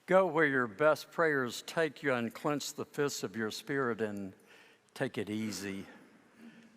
Go where your best prayers take you, unclench the fists of your spirit and take it easy.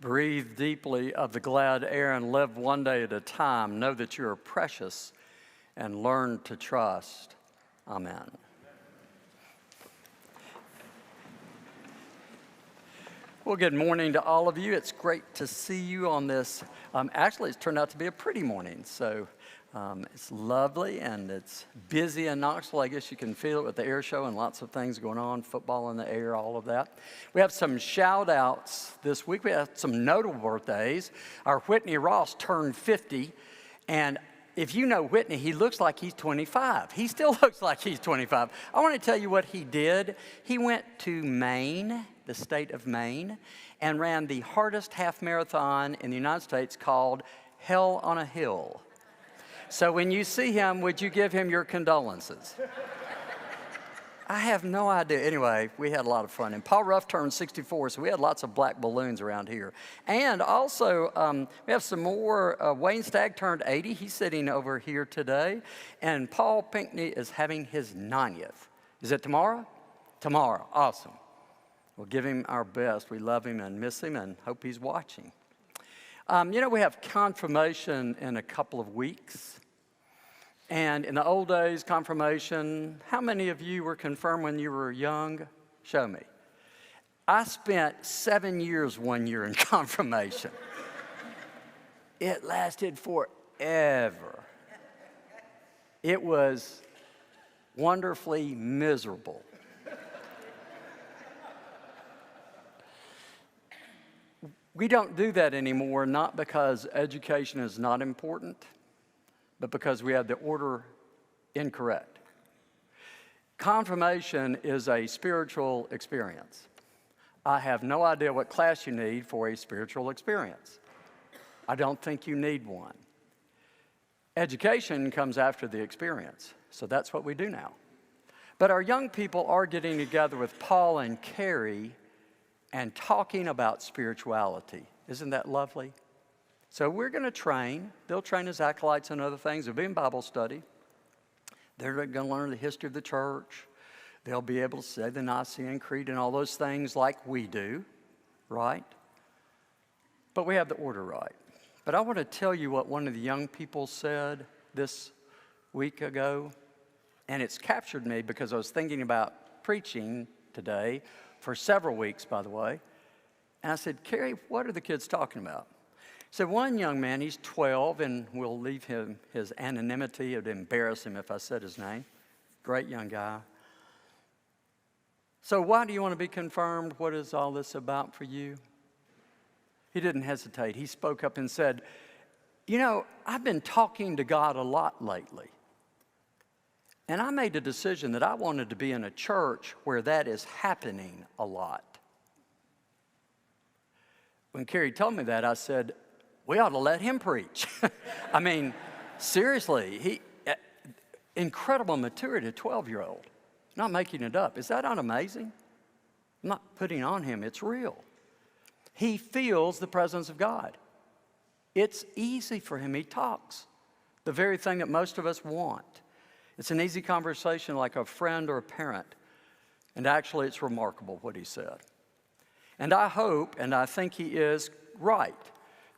Breathe deeply of the glad air and live one day at a time. Know that you are precious and learn to trust. Amen. Well, good morning to all of you. It's great to see you on this. Actually, it's turned out to be a pretty morning, so it's lovely and it's busy in Knoxville. I guess you can feel it with the air show and lots of things going on, football in the air, all of that. We have some shout outs this week. We have some notable birthdays. Our Whitney Ross turned 50, and if you know Whitney, he looks like he's 25. He still looks like he's 25. I want to tell you what he did. He went to Maine, the state of Maine, and ran the hardest half marathon in the United States called Hell on a Hill. So when you see him, would you give him your condolences? I have no idea. Anyway, we had a lot of fun. And Paul Ruff turned 64, so we had lots of black balloons around here. And also, we have some more. Wayne Stagg turned 80. He's sitting over here today. And Paul Pinckney is having his 90th. Is it tomorrow? Tomorrow. Awesome. We'll give him our best. We love him and miss him and hope he's watching. We have confirmation in a couple of weeks. And in the old days, confirmation, how many of you were confirmed when you were young? Show me. I spent 7 years 1 year in confirmation. It lasted forever. It was wonderfully miserable. We don't do that anymore, not because education is not important, but because we have the order incorrect. Confirmation is a spiritual experience. I have no idea what class you need for a spiritual experience. I don't think you need one. Education comes after the experience, so that's what we do now. But our young people are getting together with Paul and Carrie and talking about spirituality. Isn't that lovely? So we're going to train. They'll train as acolytes and other things. They'll be in Bible study. They're going to learn the history of the church. They'll be able to say the Nicene Creed and all those things like we do, right? But we have the order right. But I want to tell you what one of the young people said this week ago, and it's captured me because I was thinking about preaching today for several weeks, by the way. And I said, Carrie, what are the kids talking about? So one young man, he's 12, and we'll leave him his anonymity. It would embarrass him if I said his name. Great young guy. So why do you want to be confirmed? What is all this about for you? He didn't hesitate. He spoke up and said, I've been talking to God a lot lately. And I made a decision that I wanted to be in a church where that is happening a lot. When Carrie told me that, I said, we ought to let him preach. I mean, seriously, incredible maturity, a 12-year-old. Not making it up. Is that not amazing? I'm not putting on him. It's real. He feels the presence of God. It's easy for him. He talks. The very thing that most of us want. It's an easy conversation like a friend or a parent. And actually, it's remarkable what he said. And I hope, and I think he is right,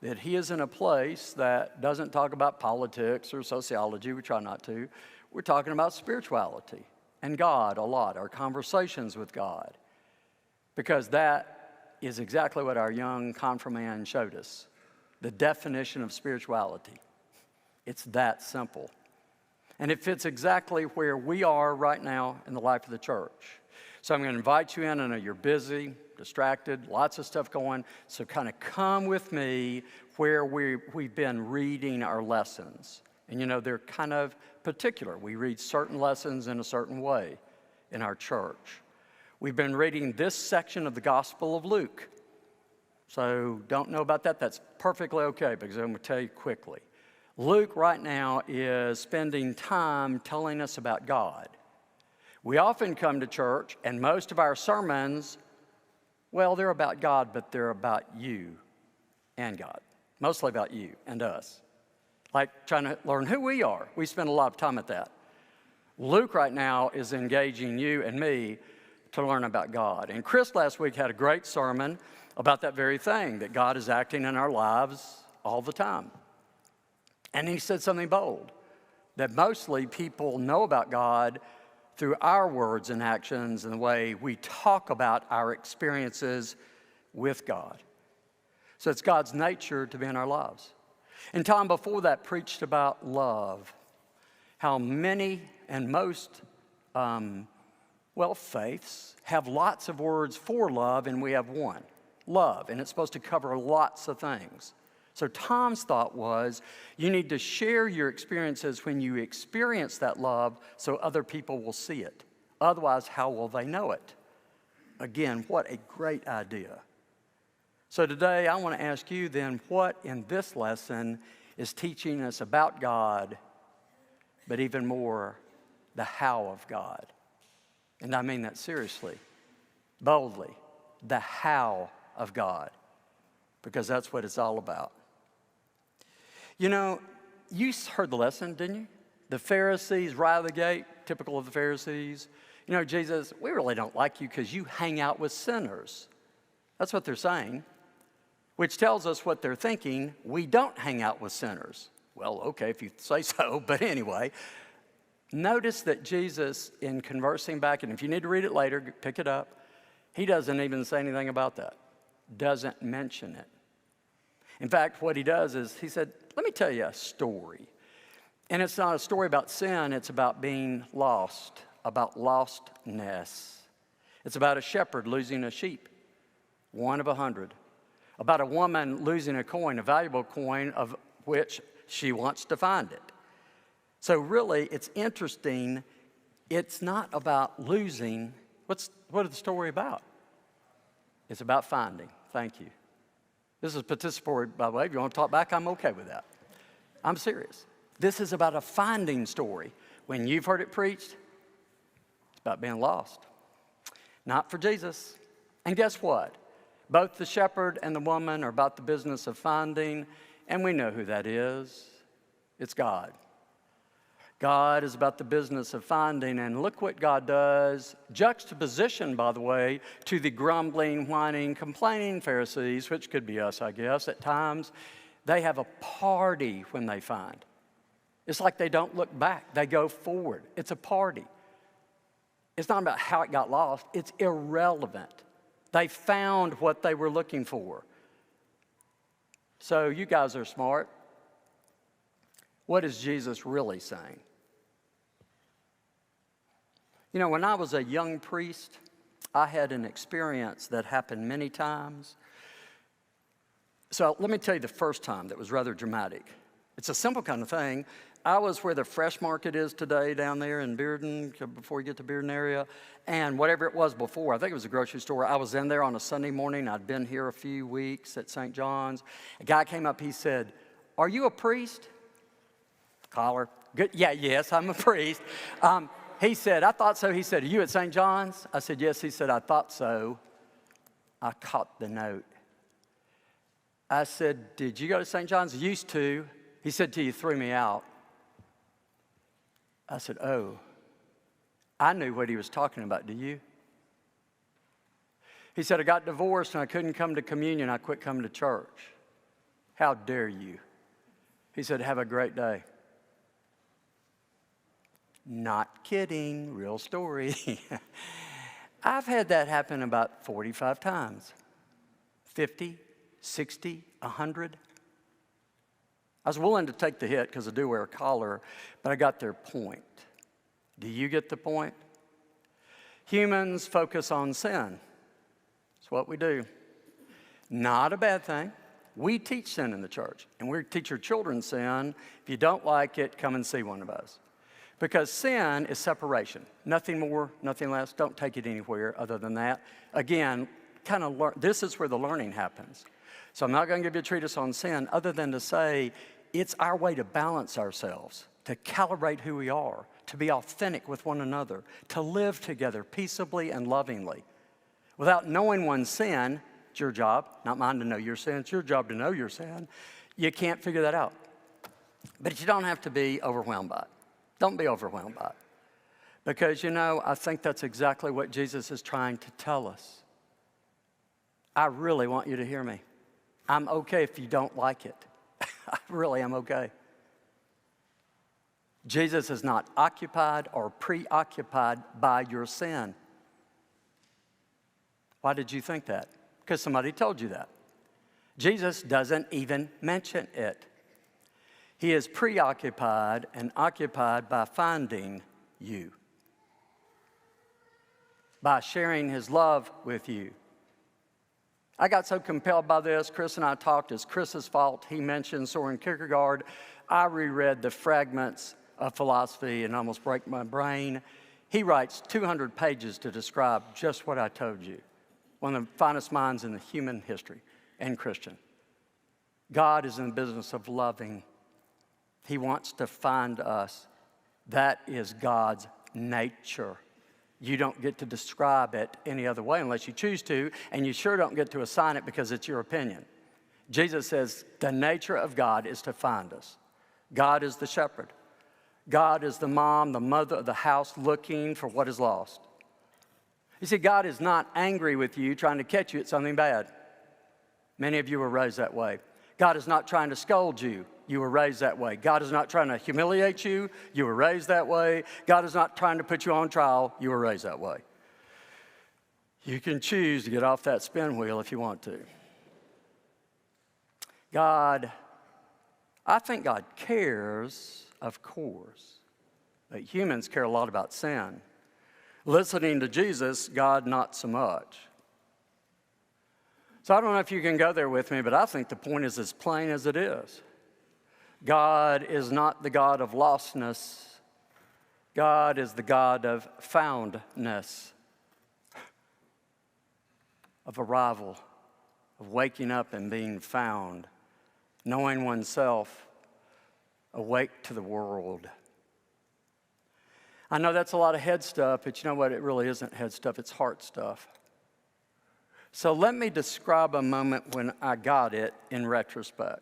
that he is in a place that doesn't talk about politics or sociology. We try not to. We're talking about spirituality and God a lot, our conversations with God. Because that is exactly what our young confirmand showed us. The definition of spirituality. It's that simple. And it fits exactly where we are right now in the life of the church. So I'm going to invite you in. I know you're busy, distracted, lots of stuff going. So kind of come with me where we've been reading our lessons. And they're kind of particular. We read certain lessons in a certain way in our church. We've been reading this section of the Gospel of Luke. So don't know about that. That's perfectly okay because I'm going to tell you quickly. Luke right now is spending time telling us about God. We often come to church and most of our sermons, well, they're about God, but they're about you and God. Mostly about you and us. Like trying to learn who we are. We spend a lot of time at that. Luke right now is engaging you and me to learn about God. And Chris last week had a great sermon about that very thing, that God is acting in our lives all the time. And he said something bold, that mostly people know about God through our words and actions and the way we talk about our experiences with God. So it's God's nature to be in our lives. And Tom before that preached about love, how many and most faiths have lots of words for love, and we have one, love, and it's supposed to cover lots of things. So Tom's thought was, you need to share your experiences when you experience that love so other people will see it. Otherwise, how will they know it? Again, what a great idea. So today, I want to ask you then, what in this lesson is teaching us about God, but even more, the how of God? And I mean that seriously, boldly, the how of God, because that's what it's all about. You know, you heard the lesson, didn't you? The Pharisees right out of the gate, typical of the Pharisees. You know, Jesus, we really don't like you because you hang out with sinners. That's what they're saying, which tells us what they're thinking. We don't hang out with sinners. Well, okay, if you say so, but anyway. Notice that Jesus, in conversing back, and if you need to read it later, pick it up, he doesn't even say anything about that, doesn't mention it. In fact, what he does is he said, let me tell you a story. And it's not a story about sin, it's about being lost, about lostness. It's about a shepherd losing a sheep, one of 100. About a woman losing a coin, a valuable coin of which she wants to find it. So really, it's interesting. It's not about losing. What is the story about? It's about finding. Thank you. This is participatory, by the way. If you want to talk back, I'm okay with that. I'm serious. This is about a finding story. When you've heard it preached, it's about being lost. Not for Jesus. And guess what? Both the shepherd and the woman are about the business of finding, and we know who that is. It's God. God is about the business of finding, and look what God does. Juxtaposition, by the way, to the grumbling, whining, complaining Pharisees, which could be us, I guess, at times. They have a party when they find. It's like they don't look back. They go forward. It's a party. It's not about how it got lost. It's irrelevant. They found what they were looking for. So you guys are smart. What is Jesus really saying? You know, when I was a young priest, I had an experience that happened many times. So let me tell you the first time that was rather dramatic. It's a simple kind of thing. I was where the Fresh Market is today down there in Bearden, before you get to Bearden area, and whatever it was before, I think it was a grocery store. I was in there on a Sunday morning. I'd been here a few weeks at St. John's. A guy came up, he said, "Are you a priest?" Collar. Good. Yeah, yes, I'm a priest. He said, "I thought so." He said, "Are you at St. John's?" I said, "Yes." He said, "I thought so." I caught the note. I said, "Did you go to St. John's?" "Used to." He said, "Till you threw me out." I said, "Oh." I knew what he was talking about. Do you? He said, "I got divorced and I couldn't come to communion. I quit coming to church." How dare you? He said, "Have a great day." Not kidding, real story. I've had that happen about 45 times. 50, 60, 100. I was willing to take the hit because I do wear a collar, but I got their point. Do you get the point? Humans focus on sin. It's what we do. Not a bad thing. We teach sin in the church, and we teach our children sin. If you don't like it, come and see one of us. Because sin is separation. Nothing more, nothing less. Don't take it anywhere other than that. Again, this is where the learning happens. So I'm not going to give you a treatise on sin other than to say it's our way to balance ourselves, to calibrate who we are, to be authentic with one another, to live together peaceably and lovingly. Without knowing one's sin, it's your job, not mine to know your sin, it's your job to know your sin. You can't figure that out. But you don't have to be overwhelmed by it. Don't be overwhelmed by it. Because, I think that's exactly what Jesus is trying to tell us. I really want you to hear me. I'm okay if you don't like it. I really am okay. Jesus is not occupied or preoccupied by your sin. Why did you think that? Because somebody told you that. Jesus doesn't even mention it. He is preoccupied and occupied by finding you, by sharing his love with you. I got so compelled by this. Chris and I talked. It's Chris's fault. He mentioned Soren Kierkegaard. I reread the fragments of philosophy and almost break my brain. He writes 200 pages to describe just what I told you. One of the finest minds in the human history and Christian. God is in the business of loving. He wants to find us. That is God's nature. You don't get to describe it any other way unless you choose to, and you sure don't get to assign it because it's your opinion. Jesus says the nature of God is to find us. God is the shepherd. God is the mom, the mother of the house looking for what is lost. You see, God is not angry with you trying to catch you at something bad. Many of you were raised that way. God is not trying to scold you. You were raised that way. God is not trying to humiliate you. You were raised that way. God is not trying to put you on trial. You were raised that way. You can choose to get off that spin wheel if you want to. I think God cares, of course, but humans care a lot about sin. Listening to Jesus, God not so much. So I don't know if you can go there with me, but I think the point is as plain as it is. God is not the God of lostness. God is the God of foundness, of arrival, of waking up and being found, knowing oneself, awake to the world. I know that's a lot of head stuff, but you know what? It really isn't head stuff. It's heart stuff. So let me describe a moment when I got it in retrospect.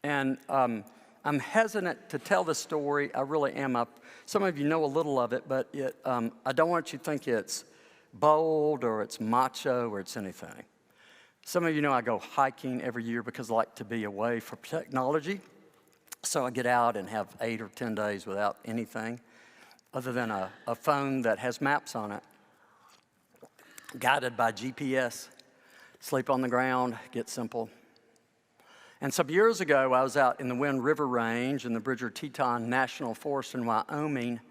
And I'm hesitant to tell the story. I really am. Some of you know a little of it, but I don't want you to think it's bold or it's macho or it's anything. Some of you know I go hiking every year because I like to be away from technology. So I get out and have 8 or 10 days without anything other than a phone that has maps on it, guided by GPS. Sleep on the ground, get simple. And some years ago, I was out in the Wind River Range in the Bridger-Teton National Forest in Wyoming,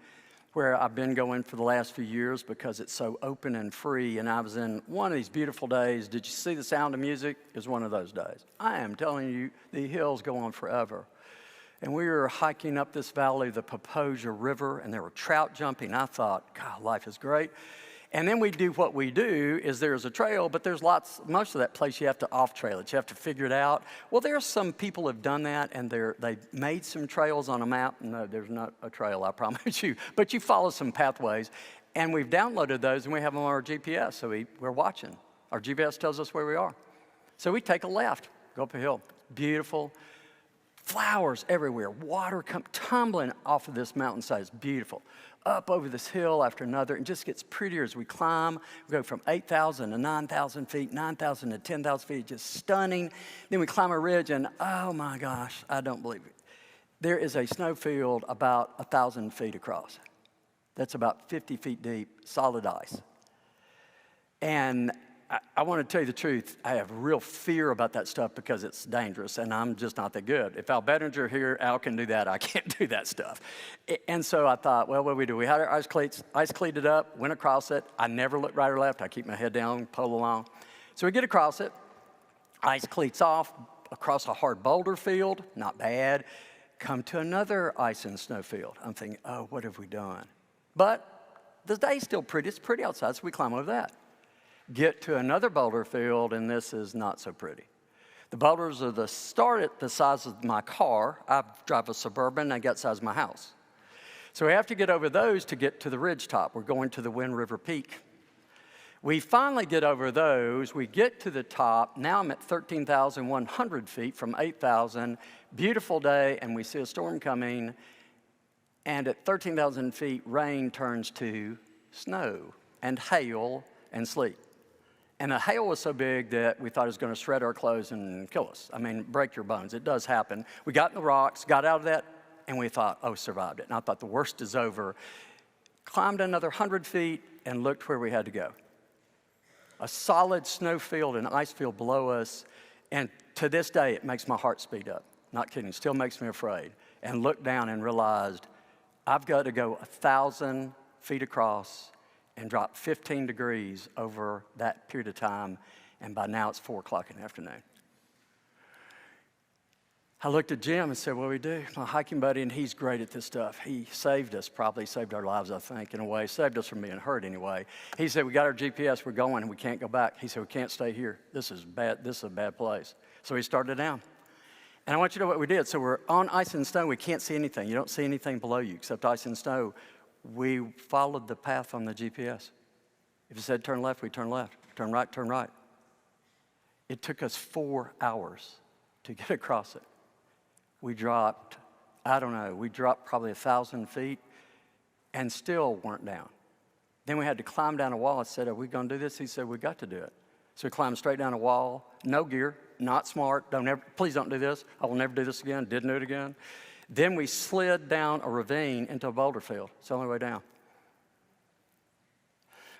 where I've been going for the last few years because it's so open and free. And I was in one of these beautiful days. Did you see the sound of music? It was one of those days. I am telling you, the hills go on forever. And we were hiking up this valley, the Poposia River, and there were trout jumping. I thought, God, life is great. And then we do what we do is there's a trail, but there's most of that place you have to off-trail it. You have to figure it out. Well, there's some people who have done that, and they made some trails on a map. No, there's not a trail, I promise you. But you follow some pathways, and we've downloaded those, and we have them on our GPS, so we're watching. Our GPS tells us where we are. So we take a left, go up a hill. Beautiful. Flowers everywhere. Water tumbling off of this mountainside. It's beautiful. Up over this hill after another, and just gets prettier as we climb. We go from 8,000 to 9,000 feet, 9,000 to 10,000 feet, just stunning. Then we climb a ridge, and oh my gosh, I don't believe it. There is a snowfield about 1,000 feet across. That's about 50 feet deep, solid ice. And I want to tell you the truth. I have real fear about that stuff because it's dangerous, and I'm just not that good. If Al Bettinger here, Al can do that. I can't do that stuff. And so I thought, well, what do we do? We had our ice cleated up, went across it. I never look right or left. I keep my head down, pull along. So we get across it. Ice cleats off, across a hard boulder field, not bad. Come to another ice and snow field. I'm thinking, oh, what have we done? But the day's still pretty. It's pretty outside, so we climb over that. Get to another boulder field, and this is not so pretty. The boulders are the size of my car. I drive a Suburban, I got the size of my house. So we have to get over those to get to the ridge top. We're going to the Wind River Peak. We finally get over those. We get to the top. Now I'm at 13,100 feet from 8,000. Beautiful day, and we see a storm coming. And at 13,000 feet, rain turns to snow and hail and sleet. And the hail was so big that we thought it was going to shred our clothes and kill us. I mean, break your bones. It does happen. We got in the rocks, got out of that, and we thought, oh, survived it. And I thought the worst is over. Climbed another 100 feet and looked where we had to go. A solid snow field and ice field below us. And to this day, it makes my heart speed up. Not kidding, still makes me afraid. And looked down and realized I've got to go 1,000 feet across and drop 15 degrees over that period of time. And by now, it's 4 o'clock in the afternoon. I looked at Jim and said, what do we do? My hiking buddy, and he's great at this stuff. He saved us, probably saved our lives, I think, in a way. Saved us from being hurt anyway. He said, we got our GPS, we're going, and we can't go back. He said, we can't stay here. This is bad. This is a bad place. So he started down. And I want you to know what we did. So we're on ice and snow. We can't see anything. You don't see anything below you except ice and snow. We followed the path on the GPS. If it said turn left, we turn left. Turn right, turn right. It took us 4 hours to get across it. We dropped, we dropped probably 1,000 feet and still weren't down. Then we had to climb down a wall. I said, are we going to do this? He said, we got to do it. So we climbed straight down a wall, no gear, not smart. Please don't do this. I will never do this again. Didn't do it again. Then we slid down a ravine into a boulder field. It's the only way down.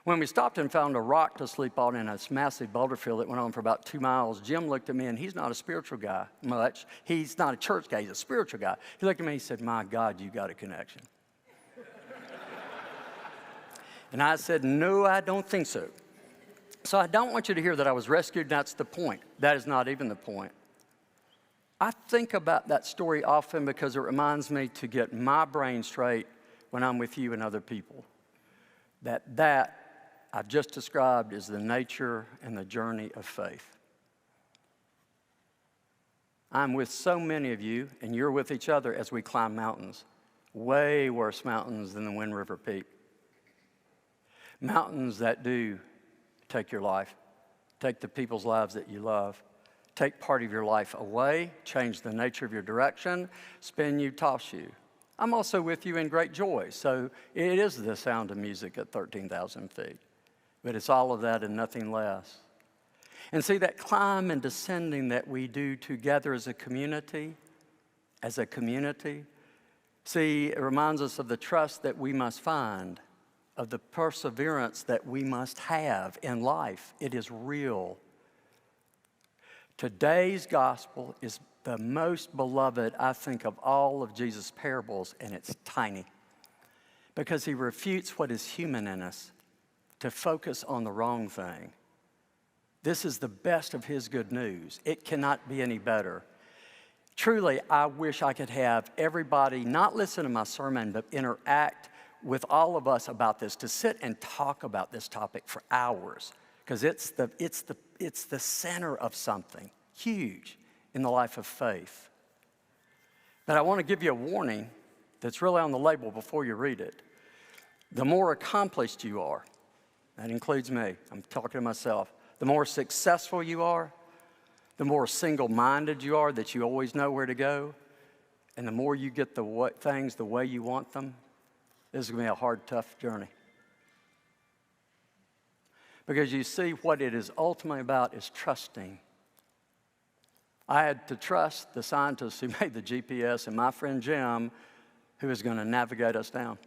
When we stopped and found a rock to sleep on in a massive boulder field that went on for about 2 miles, Jim looked at me, and he's not a spiritual guy much. He's not a church guy. He's a spiritual guy. He looked at me and he said, my God, you got a connection. And I said, no, I don't think so. So I don't want you to hear that I was rescued. That's the point. That is not even the point. I think about that story often because it reminds me to get my brain straight when I'm with you and other people. That I've just described is the nature and the journey of faith. I'm with so many of you, and you're with each other as we climb mountains. Way worse mountains than the Wind River Peak. Mountains that do take your life, take the people's lives that you love, take part of your life away, change the nature of your direction, spin you, toss you. I'm also with you in great joy. So it is the sound of music at 13,000 feet. But it's all of that and nothing less. And see, that climb and descending that we do together as a community, see, it reminds us of the trust that we must find, of the perseverance that we must have in life. It is real. Today's gospel is the most beloved, I think, of all of Jesus' parables, and it's tiny because he refutes what is human in us to focus on the wrong thing. This is the best of his good news. It cannot be any better. Truly, I wish I could have everybody not listen to my sermon, but interact with all of us about this, to sit and talk about this topic for hours, because it's the center of something huge in the life of faith. But I want to give you a warning that's really on the label before you read it. The more accomplished you are, that includes me, I'm talking to myself, the more successful you are, the more single-minded you are, that you always know where to go, and the more you get things the way you want them, this is going to be a hard, tough journey. Because you see, what it is ultimately about is trusting. I had to trust the scientists who made the GPS and my friend Jim, who is going to navigate us down.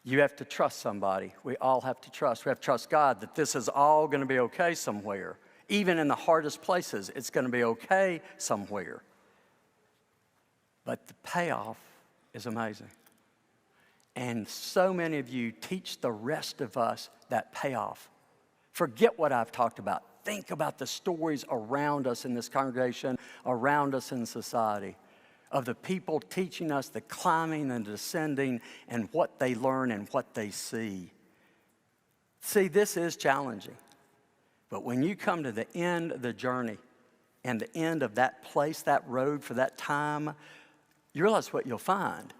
You have to trust somebody. We all have to trust. We have to trust God that this is all going to be okay somewhere. Even in the hardest places, it's going to be okay somewhere. But the payoff is amazing. And so many of you teach the rest of us that payoff. Forget what I've talked about. Think about the stories around us in this congregation, around us in society, of the people teaching us the climbing and descending and what they learn and what they see. See, this is challenging. But when you come to the end of the journey and the end of that place, that road for that time, you realize what you'll find.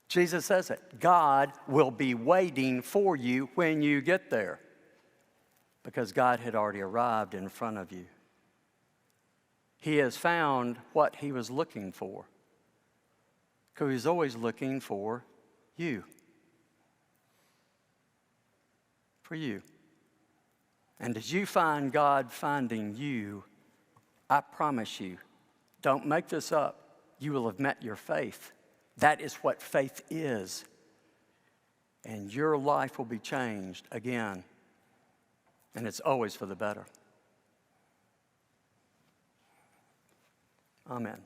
Jesus says it. God will be waiting for you when you get there, because God had already arrived in front of you. He has found what he was looking for. Because he's always looking for you. For you. And as you find God finding you, I promise you, don't make this up, you will have met your faith. That is what faith is. And your life will be changed again. And it's always for the better. Amen.